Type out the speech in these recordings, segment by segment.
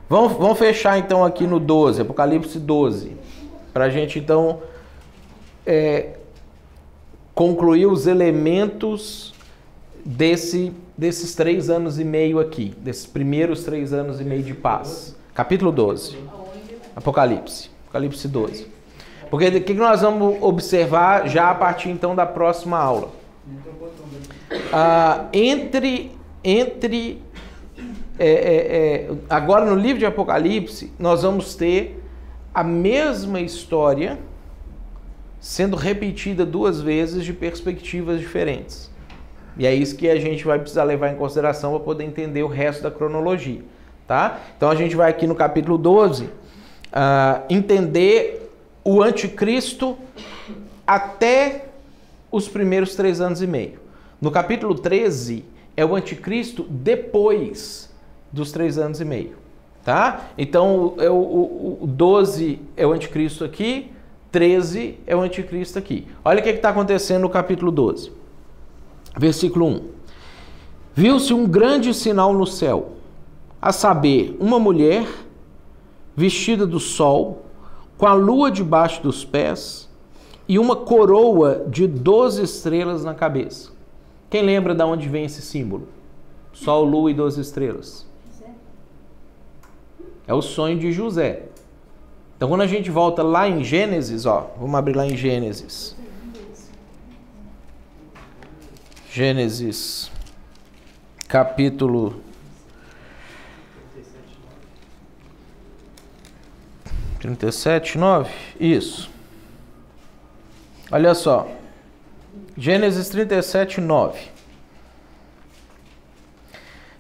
Vamos fechar então aqui no 12, Apocalipse 12, para a gente então concluir os elementos desses 3 anos e meio aqui, desses primeiros 3 anos e meio de paz. Capítulo 12, Apocalipse 12. Porque o que nós vamos observar já a partir então da próxima aula? Agora no livro de Apocalipse, nós vamos ter a mesma história sendo repetida 2 vezes de perspectivas diferentes. E é isso que a gente vai precisar levar em consideração para poder entender o resto da cronologia. Tá? Então a gente vai aqui no capítulo 12 entender o anticristo até os primeiros 3 anos e meio. No capítulo 13 é o anticristo depois dos 3 anos e meio. Tá? Então o 12 é o anticristo aqui, 13 é o anticristo aqui. Olha o que está acontecendo no capítulo 12. Versículo 1. Viu-se um grande sinal no céu, a saber, uma mulher vestida do sol, com a lua debaixo dos pés e uma coroa de 12 estrelas na cabeça. Quem lembra de onde vem esse símbolo? Sol, lua e 12 estrelas. É o sonho de José. Então quando a gente volta lá em Gênesis, vamos abrir lá em Gênesis. Gênesis, capítulo 37, 9, isso. Olha só, Gênesis 37, 9.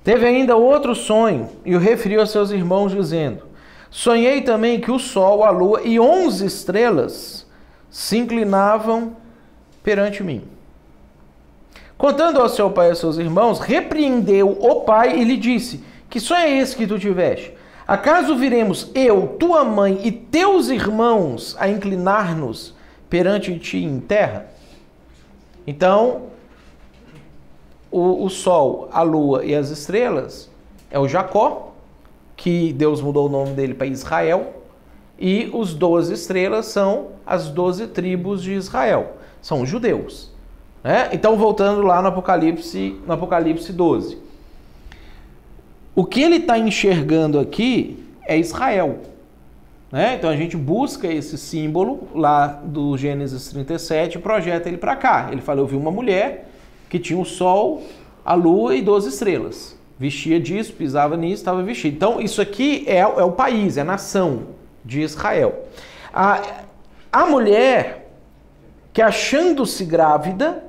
Teve ainda outro sonho e o referiu a seus irmãos dizendo: sonhei também que o sol, a lua e 11 estrelas se inclinavam perante mim. Contando ao seu pai e aos seus irmãos, repreendeu o pai e lhe disse: que sonho é esse que tu tiveste? Acaso viremos eu, tua mãe e teus irmãos a inclinar-nos perante ti em terra? Então, o sol, a lua e as estrelas é o Jacó, que Deus mudou o nome dele para Israel, e os 12 estrelas são as 12 tribos de Israel, são os judeus. Então, voltando lá no Apocalipse 12. O que ele está enxergando aqui é Israel. Então, a gente busca esse símbolo lá do Gênesis 37 e projeta ele para cá. Ele fala, eu vi uma mulher que tinha o sol, a lua e 12 estrelas. Vestia disso, pisava nisso, estava vestido. Então, isso aqui é o país, é a nação de Israel. A mulher que, achando-se grávida,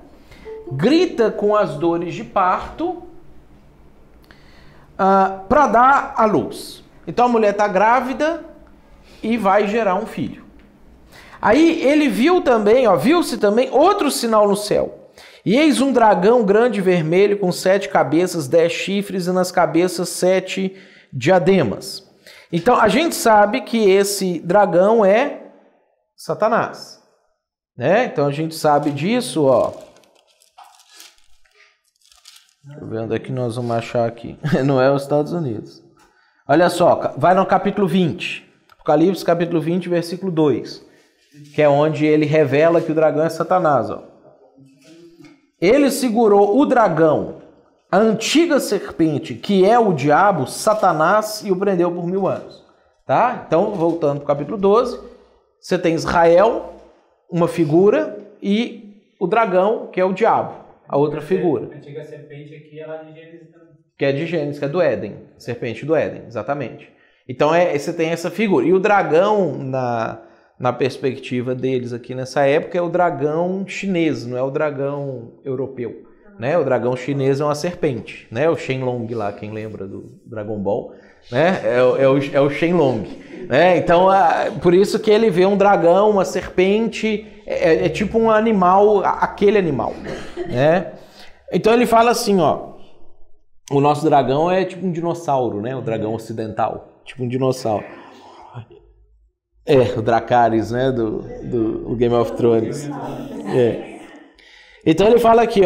grita com as dores de parto para dar à luz. Então a mulher está grávida e vai gerar um filho. Aí ele viu-se também outro sinal no céu. E eis um dragão grande vermelho com 7 cabeças, 10 chifres e nas cabeças 7 diademas. Então a gente sabe que esse dragão é Satanás. Então a gente sabe disso, Deixa eu ver onde é que nós vamos achar aqui. Não é os Estados Unidos. Olha só, vai no capítulo 20. Apocalipse, capítulo 20, versículo 2. Que é onde ele revela que o dragão é Satanás. Ele segurou o dragão, a antiga serpente, que é o diabo, Satanás, e o prendeu por 1000 anos. Tá? Então, voltando para o capítulo 12, você tem Israel, uma figura, e o dragão, que é o diabo. A outra figura. A antiga serpente aqui é lá de Gênesis também. Que é de Gênesis, que é do Éden. Serpente do Éden, exatamente. Então você tem essa figura. E o dragão, na perspectiva deles aqui nessa época, é o dragão chinês, não é o dragão europeu. O dragão chinês é uma serpente. O Shenlong lá, quem lembra do Dragon Ball, é o Shenlong. Então, por isso que ele vê um dragão, uma serpente, é tipo um animal, aquele animal. Então ele fala assim, o nosso dragão é tipo um dinossauro, o dragão ocidental, tipo um dinossauro. O Dracarys, do Game of Thrones. Então ele fala aqui,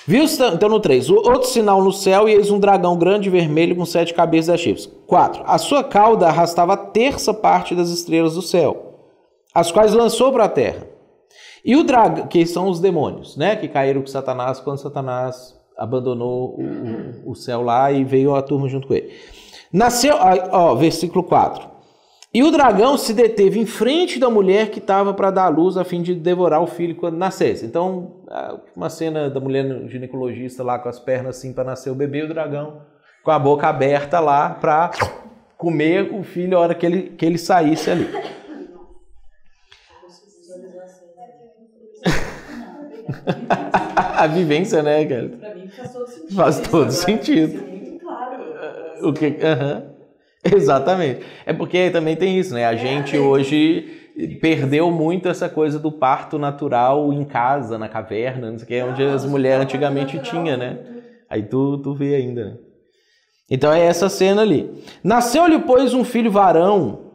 Então no 3, outro sinal no céu, e eis um dragão grande vermelho com 7 cabeças e 10 chifres. 4, a sua cauda arrastava a terça parte das estrelas do céu, as quais lançou para a terra. E o dragão, que são os demônios, né, que caíram com Satanás quando Satanás abandonou o céu lá e veio a turma junto com ele. Nasceu, versículo 4. E o dragão se deteve em frente da mulher que estava para dar à luz a fim de devorar o filho quando nascesse. Então, uma cena da mulher ginecologista lá com as pernas assim para nascer o bebê, o dragão com a boca aberta lá para comer o filho a hora que ele saísse ali. A vivência, né, cara? Para mim faz todo sentido. Faz todo sentido. Muito claro. O que? Exatamente. É porque também tem isso, né? A gente hoje perdeu muito essa coisa do parto natural em casa, na caverna, não sei o que, onde as mulheres antigamente tinham, né? Aí tu vê ainda, né? Então é essa cena ali. Nasceu-lhe, pois, um filho varão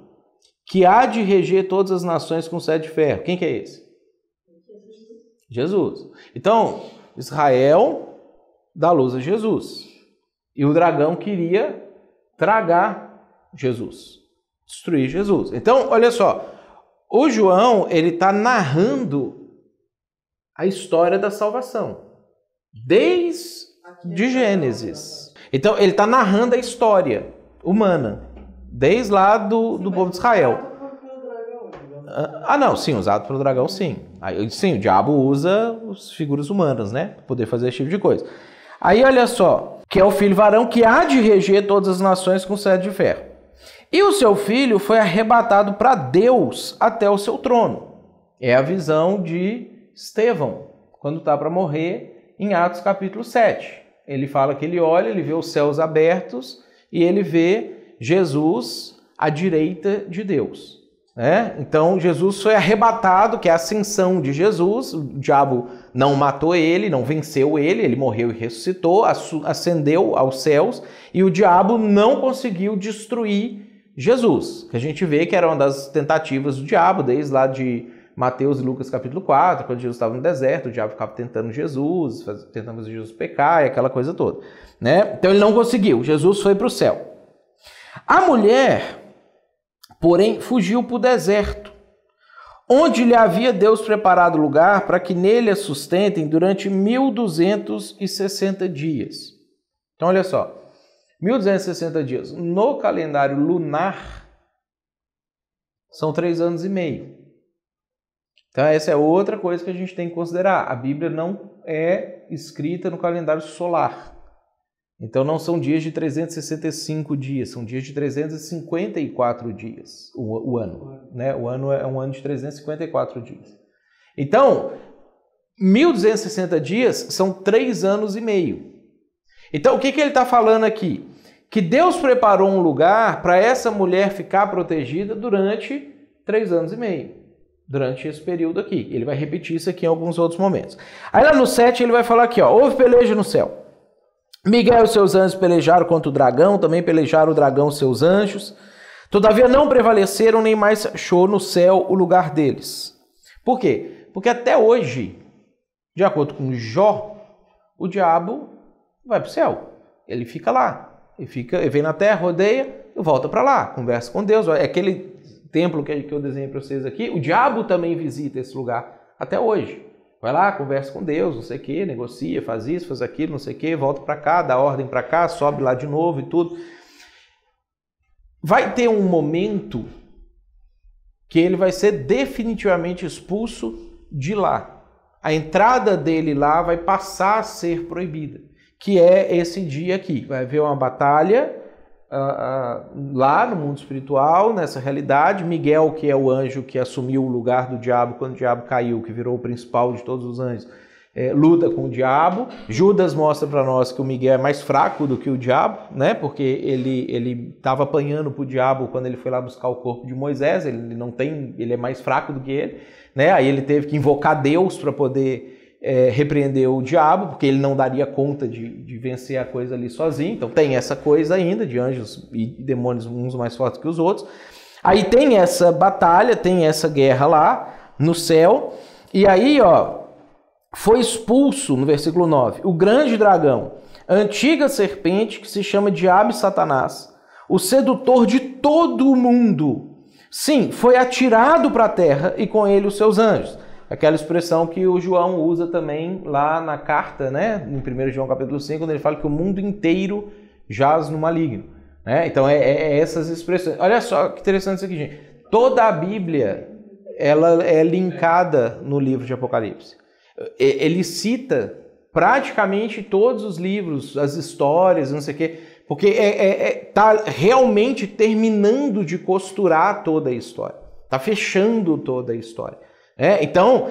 que há de reger todas as nações com 7 de ferro. Quem que é esse? Jesus. Então, Israel dá luz a Jesus. E o dragão queria tragar Jesus, destruir Jesus. Então, olha só, o João, ele está narrando a história da salvação, desde Gênesis. Então, ele está narrando a história humana, desde lá do povo de Israel. Não, sim, usado pelo dragão, sim. Sim, o diabo usa as figuras humanas, né, para poder fazer esse tipo de coisa. Aí, olha só, que é o filho varão que há de reger todas as nações com 7 de ferro. E o seu filho foi arrebatado para Deus até o seu trono. É a visão de Estevão, quando está para morrer, em Atos capítulo 7. Ele fala que ele olha, ele vê os céus abertos e ele vê Jesus à direita de Deus. Então Jesus foi arrebatado, que é a ascensão de Jesus. O diabo não matou ele, não venceu ele, ele morreu e ressuscitou, ascendeu aos céus, e o diabo não conseguiu destruir Jesus, que a gente vê que era uma das tentativas do diabo, desde lá de Mateus e Lucas capítulo 4, quando Jesus estava no deserto, o diabo ficava tentando Jesus, tentando fazer Jesus pecar e aquela coisa toda, né? Então ele não conseguiu, Jesus foi para o céu. A mulher, porém, fugiu para o deserto, onde lhe havia Deus preparado lugar para que nele a sustentem durante 1260 dias. Então olha só, 1260 dias. No calendário lunar, são 3 anos e meio. Então essa é outra coisa que a gente tem que considerar. A Bíblia não é escrita no calendário solar. Então não são dias de 365 dias, são dias de 354 dias, o ano. Né? O ano é um ano de 354 dias. Então, 1260 dias são 3 anos e meio. Então, o que ele está falando aqui? Que Deus preparou um lugar para essa mulher ficar protegida durante 3 anos e meio. Durante esse período aqui. Ele vai repetir isso aqui em alguns outros momentos. Aí lá no 7 ele vai falar aqui, houve peleja no céu. Miguel e seus anjos pelejaram contra o dragão, também pelejaram o dragão e seus anjos. Todavia não prevaleceram, nem mais achou no céu o lugar deles. Por quê? Porque até hoje, de acordo com Jó, o diabo vai para o céu. Ele fica lá. Ele vem na terra, rodeia e volta para lá. Conversa com Deus. É aquele templo que eu desenhei para vocês aqui. O diabo também visita esse lugar até hoje. Vai lá, conversa com Deus, não sei o que, negocia, faz isso, faz aquilo, não sei o que, volta para cá, dá ordem para cá, sobe lá de novo e tudo. Vai ter um momento que ele vai ser definitivamente expulso de lá. A entrada dele lá vai passar a ser proibida, que é esse dia aqui. Vai haver uma batalha lá no mundo espiritual, nessa realidade. Miguel, que é o anjo que assumiu o lugar do diabo quando o diabo caiu, que virou o principal de todos os anjos, luta com o diabo. Judas mostra para nós que o Miguel é mais fraco do que o diabo, né? Porque ele estava apanhando para o diabo quando ele foi lá buscar o corpo de Moisés. Ele é mais fraco do que ele, né? Aí ele teve que invocar Deus para poder repreender o diabo, porque ele não daria conta de vencer a coisa ali sozinho. Então tem essa coisa ainda de anjos e demônios, uns mais fortes que os outros. Aí tem essa batalha, tem essa guerra lá no céu. E aí, foi expulso, no versículo 9, o grande dragão, a antiga serpente que se chama Diabo e Satanás, o sedutor de todo o mundo. Sim, foi atirado para a terra e com ele os seus anjos. Aquela expressão que o João usa também lá na carta, né? Em 1 João capítulo 5, quando ele fala que o mundo inteiro jaz no maligno. Né? Então é essas expressões. Olha só que interessante isso aqui, gente. Toda a Bíblia ela é linkada no livro de Apocalipse. Ele cita praticamente todos os livros, as histórias, não sei o quê, porque está realmente terminando de costurar toda a história. Está fechando toda a história. Então,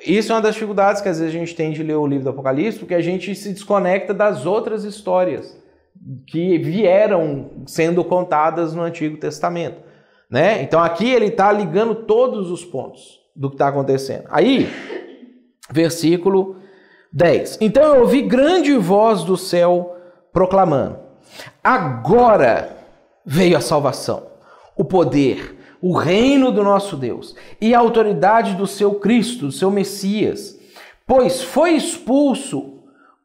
isso é uma das dificuldades que às vezes a gente tem de ler o livro do Apocalipse, porque a gente se desconecta das outras histórias que vieram sendo contadas no Antigo Testamento. Né? Então aqui ele está ligando todos os pontos do que está acontecendo. Aí, versículo 10. Então eu ouvi grande voz do céu proclamando: agora veio a salvação, o poder, o reino do nosso Deus e a autoridade do seu Cristo, do seu Messias, pois foi expulso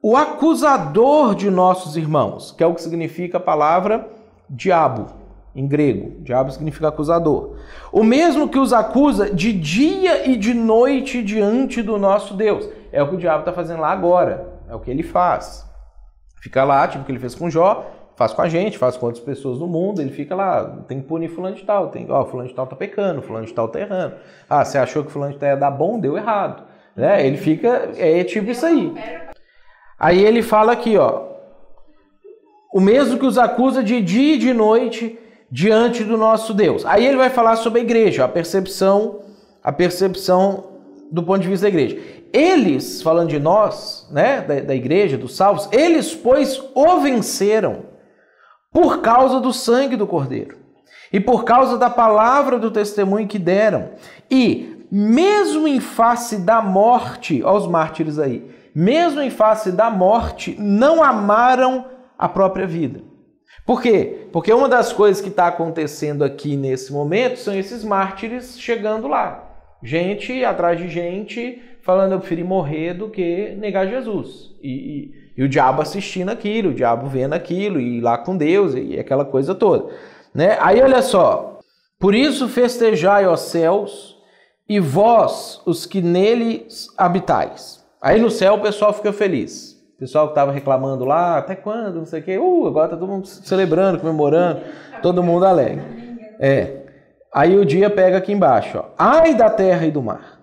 o acusador de nossos irmãos, que é o que significa a palavra diabo. Em grego, diabo significa acusador. O mesmo que os acusa de dia e de noite diante do nosso Deus. É o que o diabo está fazendo lá agora. É o que ele faz. Fica lá, tipo o que ele fez com Jó, faz com a gente, faz com outras pessoas no mundo. Ele fica lá, tem que punir fulano de tal. Fulano de tal está pecando, fulano de tal está errando. Ah, você achou que fulano de tal ia dar bom, deu errado. Né? Ele fica, tipo isso aí. Aí ele fala aqui, ó. O mesmo que os acusa de dia e de noite diante do nosso Deus. Aí ele vai falar sobre a igreja, a percepção do ponto de vista da igreja. Eles, falando de nós, né, da igreja, dos salvos, eles, pois, o venceram por causa do sangue do Cordeiro e por causa da palavra do testemunho que deram. E, mesmo em face da morte, olha os mártires aí, mesmo em face da morte, não amaram a própria vida. Por quê? Porque uma das coisas que está acontecendo aqui nesse momento são esses mártires chegando lá. Gente atrás de gente falando: eu preferi morrer do que negar Jesus. E o diabo assistindo aquilo, o diabo vendo aquilo, e ir lá com Deus, e aquela coisa toda. Né? Aí olha só: por isso festejai, ó céus, e vós, os que neles habitais. Aí no céu o pessoal fica feliz. O pessoal que estava reclamando lá, até quando, não sei o quê, agora está todo mundo celebrando, comemorando, todo mundo alegre. Aí o dia pega aqui embaixo, ó. Ai da terra e do mar,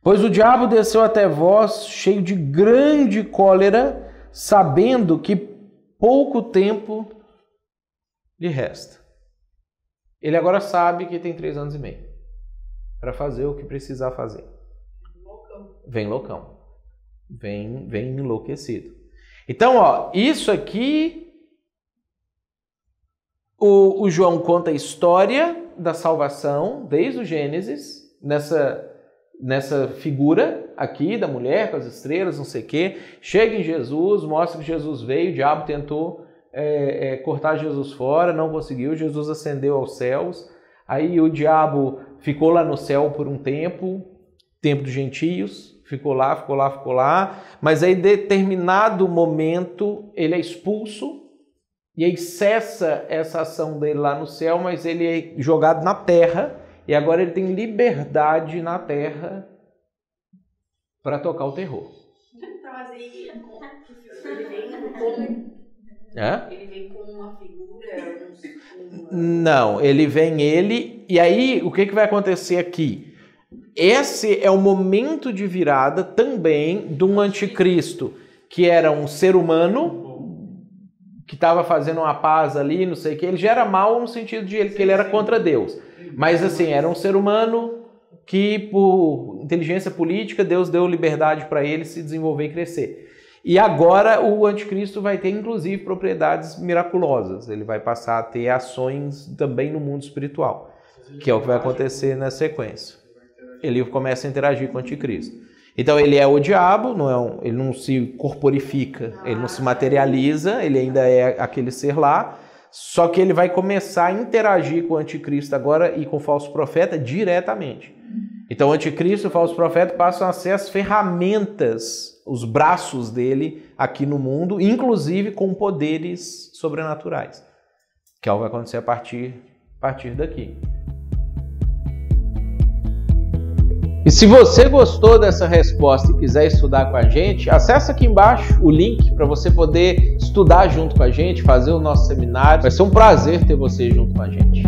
pois o diabo desceu até vós cheio de grande cólera, sabendo que pouco tempo lhe resta. Ele agora sabe que tem 3 anos e meio para fazer o que precisar fazer. Vem loucão. Vem enlouquecido. Então, ó, isso aqui, o João conta a história da salvação, desde o Gênesis, nessa figura aqui da mulher com as estrelas, não sei o quê. Chega em Jesus, mostra que Jesus veio, o diabo tentou cortar Jesus fora, não conseguiu, Jesus ascendeu aos céus. Aí o diabo ficou lá no céu por um tempo dos gentios. Ficou lá, mas aí em determinado momento ele é expulso e aí cessa essa ação dele lá no céu, mas ele é jogado na terra e agora ele tem liberdade na terra para tocar o terror. Ele vem com uma figura? Não, ele vem e aí o que vai acontecer aqui? Esse é o momento de virada também de um anticristo, que era um ser humano, que estava fazendo uma paz ali, não sei o que. Ele já era mau no sentido de que ele era contra Deus. Mas assim, era um ser humano que por inteligência política, Deus deu liberdade para ele se desenvolver e crescer. E agora o anticristo vai ter inclusive propriedades miraculosas. Ele vai passar a ter ações também no mundo espiritual, que é o que vai acontecer na sequência. Ele começa a interagir com o anticristo. Então ele é o diabo, ele não se corporifica, ele não se materializa, ele ainda é aquele ser lá, só que ele vai começar a interagir com o anticristo agora e com o falso profeta diretamente. Então o anticristo e o falso profeta passam a ser as ferramentas, os braços dele aqui no mundo, inclusive com poderes sobrenaturais, que é o que vai acontecer a partir daqui. E se você gostou dessa resposta e quiser estudar com a gente, acessa aqui embaixo o link para você poder estudar junto com a gente, fazer o nosso seminário. Vai ser um prazer ter você junto com a gente.